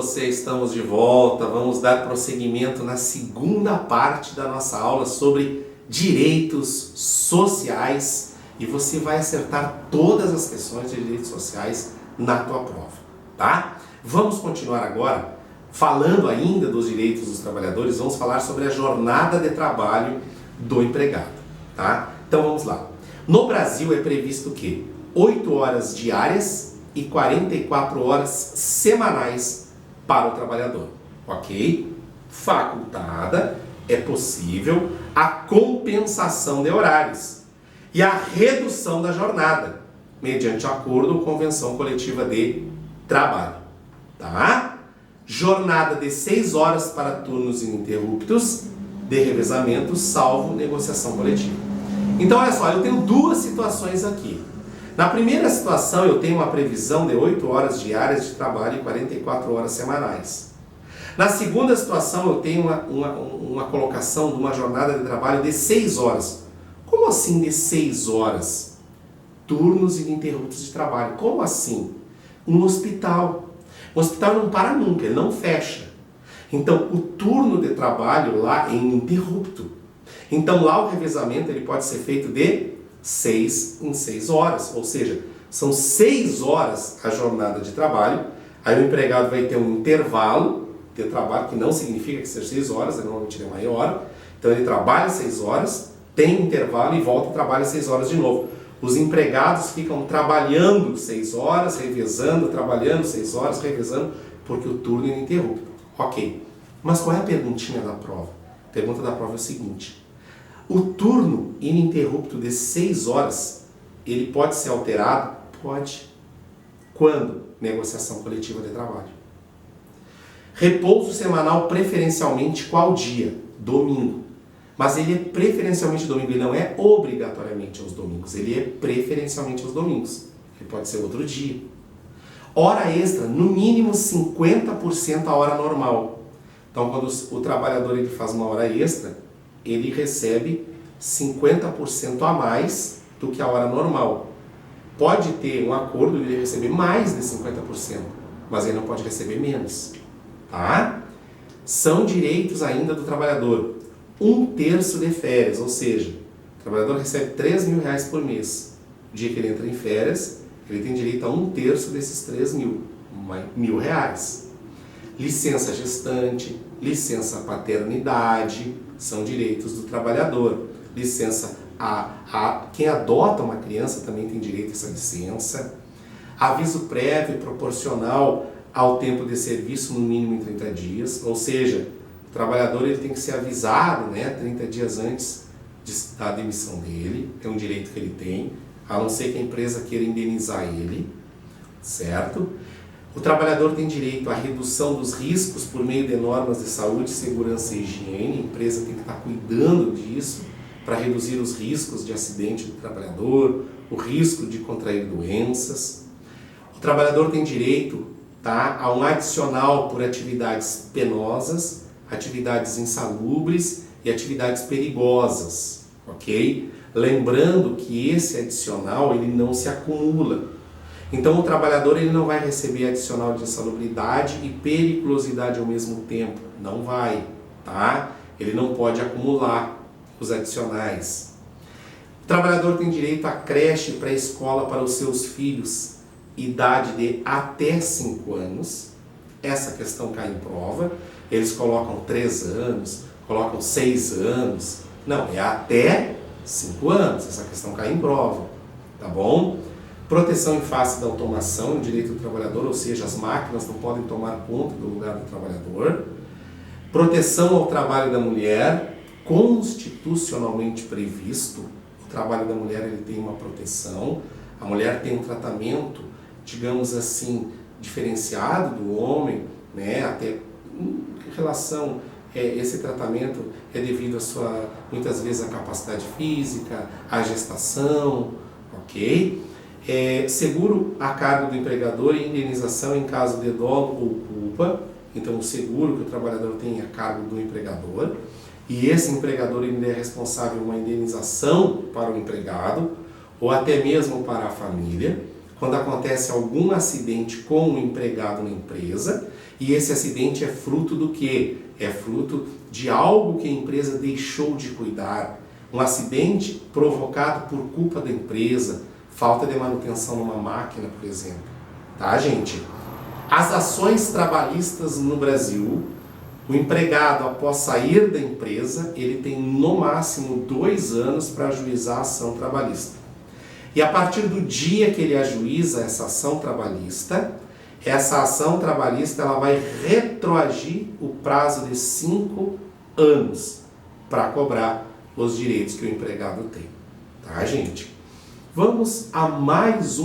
você, estamos de volta. Vamos dar prosseguimento na segunda parte da nossa aula sobre direitos sociais e você vai acertar todas as questões de direitos sociais na tua prova, tá? Vamos continuar agora falando ainda dos direitos dos trabalhadores, vamos falar sobre a jornada de trabalho do empregado, tá? Então vamos lá. No Brasil é previsto que 8 horas diárias e 44 horas semanais para o trabalhador, ok? Facultada, é possível a compensação de horários e a redução da jornada, mediante acordo ou convenção coletiva de trabalho, tá? Jornada de 6 horas para turnos ininterruptos de revezamento, salvo negociação coletiva. Então, olha só, eu tenho duas situações aqui. Na primeira situação, eu tenho uma previsão de 8 horas diárias de trabalho e 44 horas semanais. Na segunda situação, eu tenho uma colocação de uma jornada de trabalho de 6 horas. Como assim de 6 horas? Turnos ininterruptos de trabalho. Como assim? Um hospital. O hospital não para nunca, ele não fecha. Então, o turno de trabalho lá é ininterrupto. Então, lá o revezamento ele pode ser feito de 6 em 6 horas, ou seja, são 6 horas a jornada de trabalho, aí o empregado vai ter um intervalo de trabalho, que não significa que seja 6 horas, normalmente ele é maior, então ele trabalha 6 horas, tem intervalo e volta e trabalha 6 horas de novo. Os empregados ficam trabalhando 6 horas, revezando, trabalhando 6 horas, revezando, porque o turno é ininterrupto. Ok, mas qual é a perguntinha da prova? A pergunta da prova é o seguinte: o turno ininterrupto de 6 horas, ele pode ser alterado? Pode. Quando? Negociação coletiva de trabalho. Repouso semanal preferencialmente qual dia? Domingo. Mas ele é preferencialmente domingo, ele não é obrigatoriamente aos domingos, ele é preferencialmente aos domingos. Ele pode ser outro dia. Hora extra, no mínimo 50% a hora normal. Então, quando o trabalhador ele faz uma hora extra, ele recebe 50% a mais do que a hora normal. Pode ter um acordo de ele receber mais de 50%, mas ele não pode receber menos, tá? São direitos ainda do trabalhador. 1/3 de férias, ou seja, o trabalhador recebe R$3.000 por mês. O dia que ele entra em férias, ele tem direito a 1/3 desses R$1.000. Licença gestante, licença paternidade, são direitos do trabalhador. Licença quem adota uma criança também tem direito a essa licença. Aviso prévio e proporcional ao tempo de serviço, no mínimo em 30 dias, ou seja, o trabalhador ele tem que ser avisado, 30 dias antes da demissão dele, é um direito que ele tem, a não ser que a empresa queira indenizar ele, certo? O trabalhador tem direito à redução dos riscos por meio de normas de saúde, segurança e higiene. A empresa tem que estar cuidando disso para reduzir os riscos de acidente do trabalhador, o risco de contrair doenças. O trabalhador tem direito a um adicional por atividades penosas, atividades insalubres e atividades perigosas, ok? Lembrando que esse adicional ele não se acumula. Então o trabalhador ele não vai receber adicional de insalubridade e periculosidade ao mesmo tempo, não vai, tá? Ele não pode acumular os adicionais. O trabalhador tem direito à creche e pré-escola para os seus filhos, idade de até 5 anos. Essa questão cai em prova. Eles colocam 3 anos, colocam 6 anos. Não, é até 5 anos. Essa questão cai em prova, tá bom? Proteção em face da automação, o direito do trabalhador, ou seja, as máquinas não podem tomar conta do lugar do trabalhador. Proteção ao trabalho da mulher, constitucionalmente previsto. O trabalho da mulher ele tem uma proteção. A mulher tem um tratamento, digamos assim, diferenciado do homem, até em relação esse tratamento é devido a sua, muitas vezes, a capacidade física, a gestação, ok? Seguro a cargo do empregador e indenização em caso de dolo ou culpa. Então, o seguro que o trabalhador tem a cargo do empregador. E esse empregador ele é responsável por uma indenização para o empregado ou até mesmo para a família, quando acontece algum acidente com o empregado na empresa E esse acidente é fruto do quê? É fruto de algo que a empresa deixou de cuidar. Um acidente provocado por culpa da empresa, falta de manutenção numa máquina, por exemplo. Tá, gente? As ações trabalhistas no Brasil, o empregado, após sair da empresa, ele tem no máximo 2 anos para ajuizar a ação trabalhista. E a partir do dia que ele ajuiza essa ação trabalhista, essa ação trabalhista ela vai retroagir o prazo de 5 anos para cobrar os direitos que o empregado tem. Tá, gente? Vamos a mais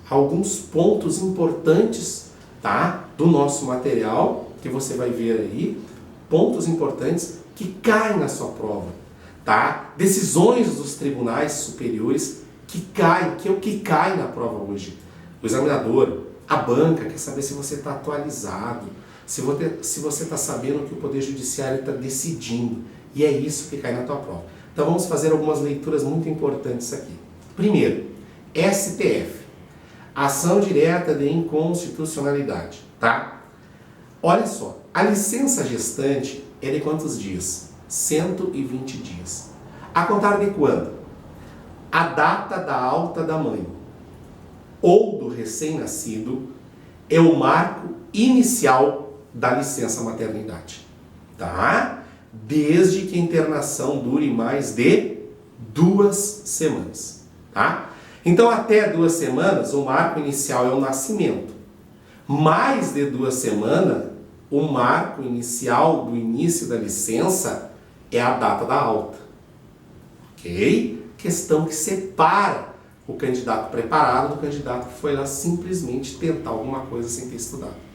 alguns pontos importantes, tá, do nosso material, que você vai ver aí, pontos importantes que caem na sua prova, tá? Decisões dos tribunais superiores que caem, que é o que cai na prova hoje. O examinador, a banca, quer saber se você está atualizado, se você está sabendo o que o Poder Judiciário está decidindo. E é isso que cai na tua prova. Então vamos fazer algumas leituras muito importantes aqui. Primeiro, STF, ação direta de inconstitucionalidade, tá? Olha só, a licença gestante é de quantos dias? 120 dias. A contar de quando? A data da alta da mãe ou do recém-nascido é o marco inicial da licença maternidade, tá? Desde que a internação dure mais de 2 semanas, tá? Então, até 2 semanas, o marco inicial é o nascimento. Mais de 2 semanas, o marco inicial do início da licença é a data da alta. Ok? Questão que separa o candidato preparado do candidato que foi lá simplesmente tentar alguma coisa sem ter estudado.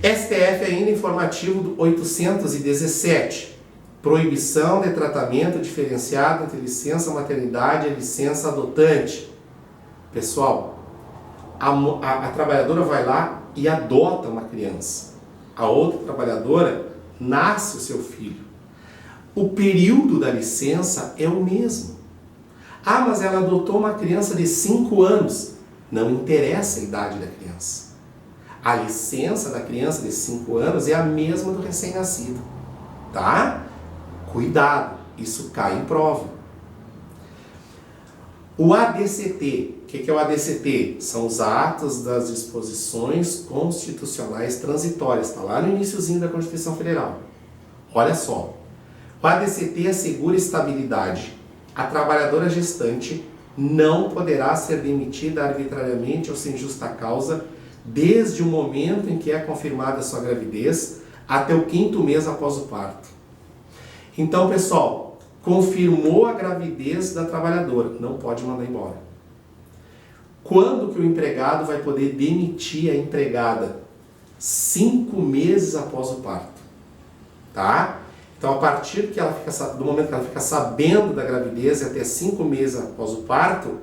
STF ainda informativo do 817. Proibição de tratamento diferenciado entre licença maternidade e licença adotante. Pessoal, a trabalhadora vai lá e adota uma criança. A outra trabalhadora nasce o seu filho. O período da licença é o mesmo. Ah, mas ela adotou uma criança de 5 anos. Não interessa a idade da criança. A licença da criança de 5 anos é a mesma do recém-nascido. Tá? Cuidado, isso cai em prova. O ADCT, o que é o ADCT? São os atos das disposições constitucionais transitórias, está lá no iniciozinho da Constituição Federal. Olha só, o ADCT assegura estabilidade. A trabalhadora gestante não poderá ser demitida arbitrariamente ou sem justa causa desde o momento em que é confirmada sua gravidez até o 5º mês após o parto. Então, pessoal, confirmou a gravidez da trabalhadora, não pode mandar embora. Quando que o empregado vai poder demitir a empregada? 5 meses após o parto, tá? Então, a partir que do momento que ela fica sabendo da gravidez e até 5 meses após o parto,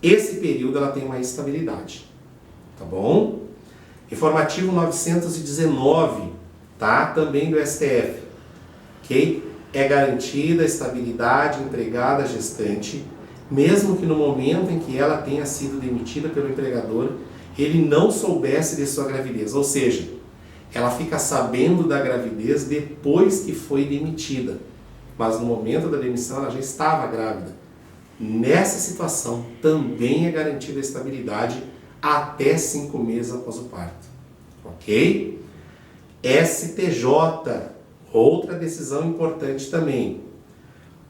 esse período ela tem uma estabilidade, tá bom? Informativo 919, tá? Também do STF, ok? É garantida a estabilidade empregada gestante, mesmo que no momento em que ela tenha sido demitida pelo empregador, ele não soubesse de sua gravidez. Ou seja, ela fica sabendo da gravidez depois que foi demitida. Mas no momento da demissão ela já estava grávida. Nessa situação também é garantida a estabilidade até 5 meses após o parto. Ok? STJ. Outra decisão importante também,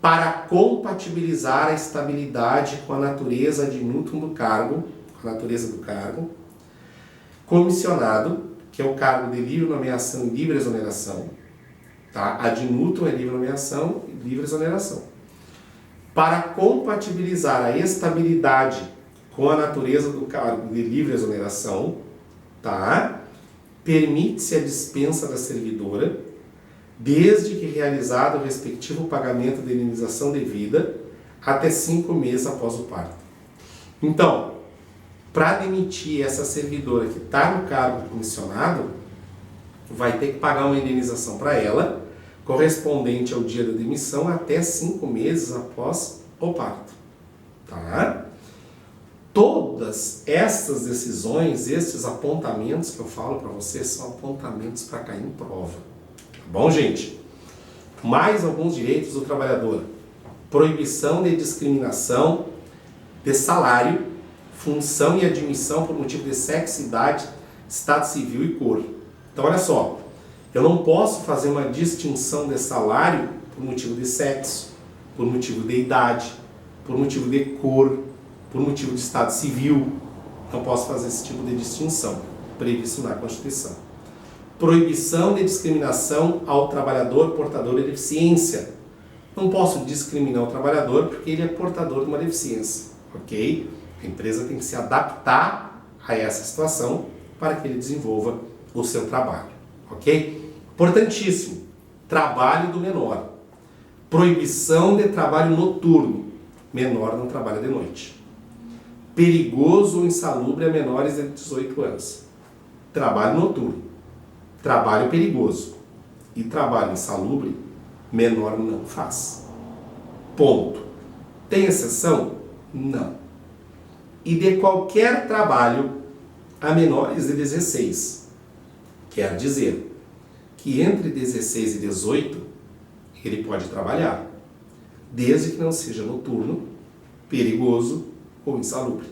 para compatibilizar a estabilidade com a natureza ad nutum do cargo, com a natureza do cargo, comissionado, que é o cargo de livre nomeação e livre exoneração, tá? Ad nutum é livre nomeação e livre exoneração. Para compatibilizar a estabilidade com a natureza do cargo de livre exoneração, tá? Permite-se a dispensa da servidora, desde que realizado o respectivo pagamento de indenização devida até 5 meses após o parto. Então, para demitir essa servidora que está no cargo comissionado, vai ter que pagar uma indenização para ela, correspondente ao dia da demissão, até 5 meses após o parto. Tá? Todas essas decisões, esses apontamentos que eu falo para vocês, são apontamentos para cair em prova. Tá bom, gente? Mais alguns direitos do trabalhador. Proibição de discriminação de salário, função e admissão por motivo de sexo, idade, estado civil e cor. Então, olha só, eu não posso fazer uma distinção de salário por motivo de sexo, por motivo de idade, por motivo de cor, por motivo de estado civil. Não posso fazer esse tipo de distinção, previsto na Constituição. Proibição de discriminação ao trabalhador portador de deficiência. Não posso discriminar o trabalhador porque ele é portador de uma deficiência, ok? A empresa tem que se adaptar a essa situação para que ele desenvolva o seu trabalho, ok? Importantíssimo, trabalho do menor. Proibição de trabalho noturno. Menor não trabalha de noite. Perigoso ou insalubre a menores de 18 anos. Trabalho noturno. Trabalho perigoso. E trabalho insalubre, menor não faz. Ponto. Tem exceção? Não. E de qualquer trabalho a menores de 16. Quer dizer que entre 16 e 18 ele pode trabalhar, desde que não seja noturno, perigoso ou insalubre.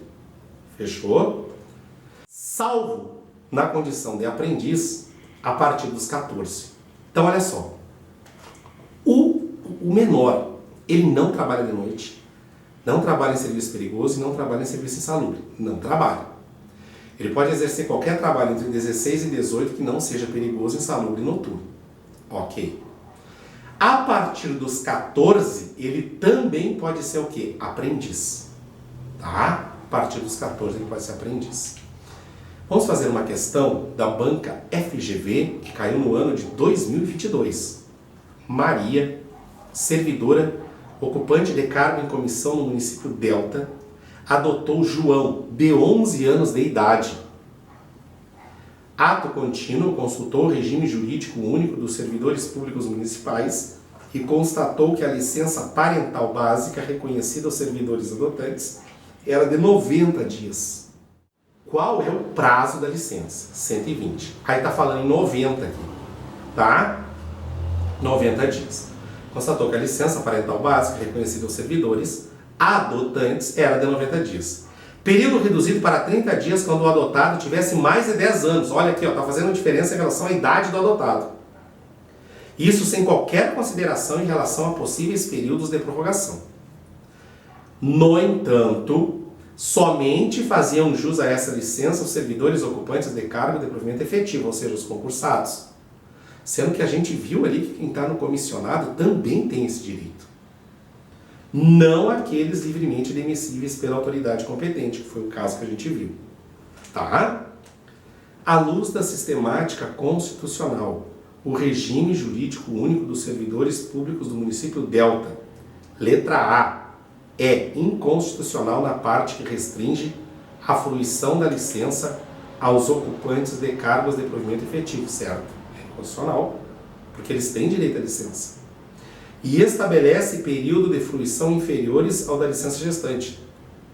Fechou? Salvo na condição de aprendiz a partir dos 14. Então, olha só. O menor, ele não trabalha de noite, não trabalha em serviço perigoso e não trabalha em serviço insalubre. Não trabalha. Ele pode exercer qualquer trabalho entre 16 e 18 que não seja perigoso, insalubre e noturno. Ok. A partir dos 14, ele também pode ser o quê? Aprendiz. Tá? A partir dos 14 ele pode ser aprendiz. Vamos fazer uma questão da banca FGV, que caiu no ano de 2022. Maria, servidora, ocupante de cargo em comissão no município Delta, adotou João, de 11 anos de idade. Ato contínuo, consultou o regime jurídico único dos servidores públicos municipais e constatou que a licença parental básica reconhecida aos servidores adotantes era de 90 dias. Qual é o prazo da licença? 120. Aí está falando em 90 aqui, tá? 90 dias. Constatou que a licença parental básica reconhecida aos servidores adotantes era de 90 dias. Período reduzido para 30 dias quando o adotado tivesse mais de 10 anos. Olha aqui, está fazendo diferença em relação à idade do adotado. Isso sem qualquer consideração em relação a possíveis períodos de prorrogação. No entanto, somente faziam jus a essa licença os servidores ocupantes de cargo de provimento efetivo, ou seja, os concursados. Sendo que a gente viu ali que quem está no comissionado também tem esse direito. Não aqueles livremente demissíveis pela autoridade competente, que foi o caso que a gente viu. Tá? À luz da sistemática constitucional, o regime jurídico único dos servidores públicos do município Delta, letra A, é inconstitucional na parte que restringe a fruição da licença aos ocupantes de cargos de provimento efetivo, certo? É inconstitucional, porque eles têm direito à licença. E estabelece período de fruição inferiores ao da licença gestante.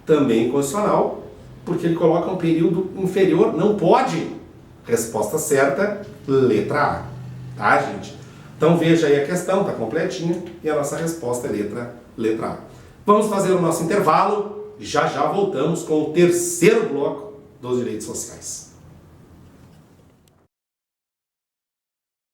Também inconstitucional, porque ele coloca um período inferior, não pode. Resposta certa, letra A. Tá, gente? Então veja aí a questão, tá completinha, e a nossa resposta é letra A. Vamos fazer o nosso intervalo e já já voltamos com o terceiro bloco dos direitos sociais.